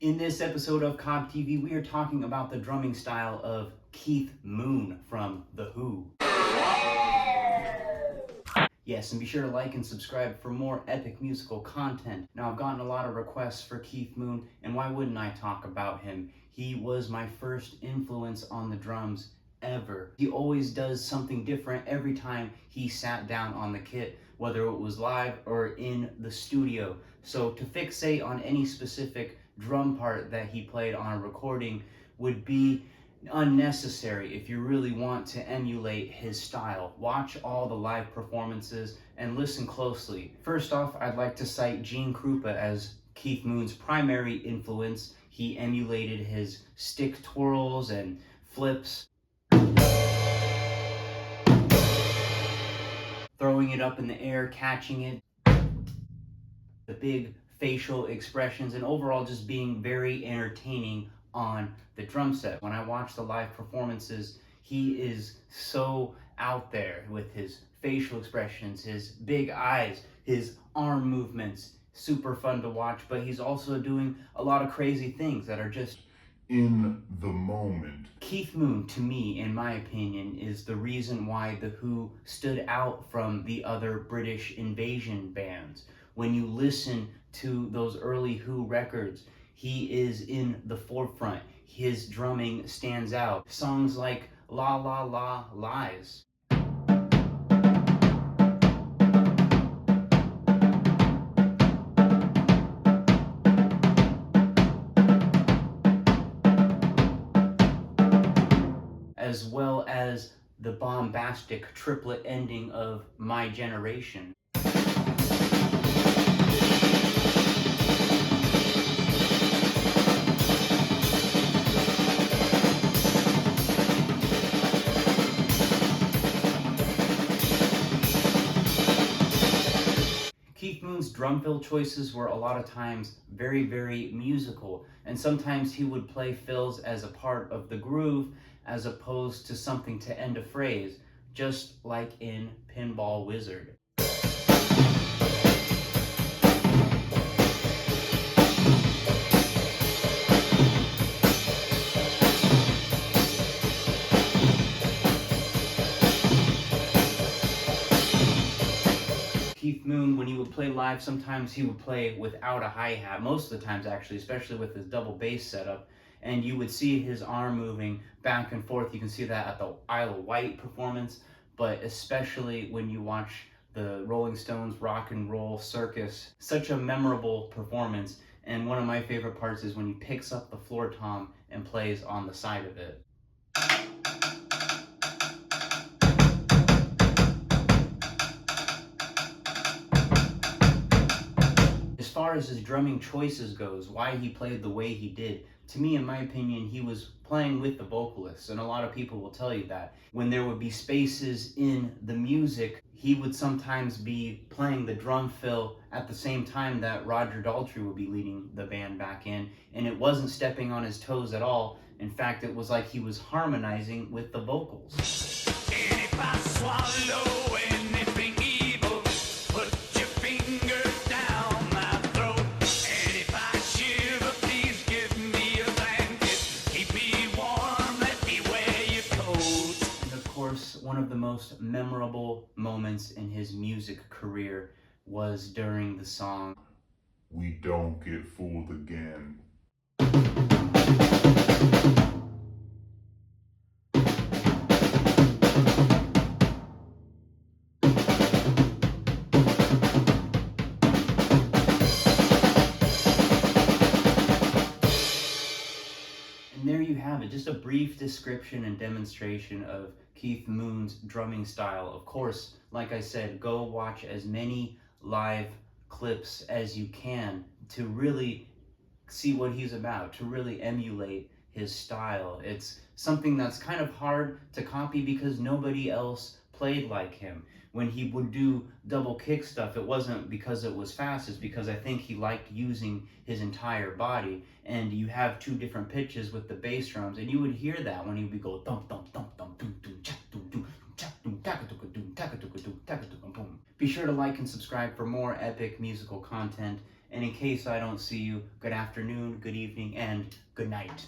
In this episode of Cobb TV, we are talking about the drumming style of Keith Moon from The Who. Yes, and be sure to like and subscribe for more epic musical content. Now, I've gotten a lot of requests for Keith Moon, and why wouldn't I talk about him? He was my first influence on the drums ever. He always does something different every time he sat down on the kit, whether it was live or in the studio. So to fixate on any specific drum part that he played on a recording would be unnecessary if you really want to emulate his style. Watch all the live performances and listen closely. First off, I'd like to cite Gene Krupa as Keith Moon's primary influence. He emulated his stick twirls and flips, throwing it up in the air, catching it, the big facial expressions, and overall just being very entertaining on the drum set. When I watch the live performances, he is so out there with his facial expressions, his big eyes, his arm movements. Super fun to watch, but he's also doing a lot of crazy things that are just in the moment. Keith Moon, to me, in my opinion, is the reason why The Who stood out from the other British invasion bands. When you listen to those early Who records, he is in the forefront. His drumming stands out. Songs like La La La Lies, as well as the bombastic triplet ending of My Generation. Keith Moon's drum fill choices were a lot of times very, very musical, and sometimes he would play fills as a part of the groove as opposed to something to end a phrase, just like in Pinball Wizard. Keith Moon, when he would play live, sometimes he would play without a hi-hat, most of the times actually, especially with his double bass setup, and you would see his arm moving back and forth. You can see that at the Isle of Wight performance, but especially when you watch the Rolling Stones Rock and Roll Circus. Such a memorable performance, and one of my favorite parts is when he picks up the floor tom and plays on the side of it. As far as his drumming choices goes, why he played the way he did, to me, in my opinion, he was playing with the vocalists, and a lot of people will tell you that. When there would be spaces in the music, he would sometimes be playing the drum fill at the same time that Roger Daltrey would be leading the band back in, and it wasn't stepping on his toes at all. In fact, it was like he was harmonizing with the vocals. And if I swallow anything evil, put your fingers down my throat. And if I shiver, please give me a blanket. Keep me warm, let me wear your coat. And of course, one of the most memorable moments in his music career was during the song We Don't Get Fooled Again. And there you have it, just a brief description and demonstration of Keith Moon's drumming style. Of course, like I said, go watch as many live clips as you can to really see what he's about, to really emulate his style. It's something that's kind of hard to copy because nobody else played like him. When he would do double kick stuff, it wasn't because it was fast, it's because I think he liked using his entire body. And you have two different pitches with the bass drums, and you would hear that when he would go thump thump thump thump doom doom cha doom doom cha doom taka tuka doom taka tuka doom taka tuka boom. Be sure to like and subscribe for more epic musical content, And in case I don't see you, good afternoon, good evening, and good night.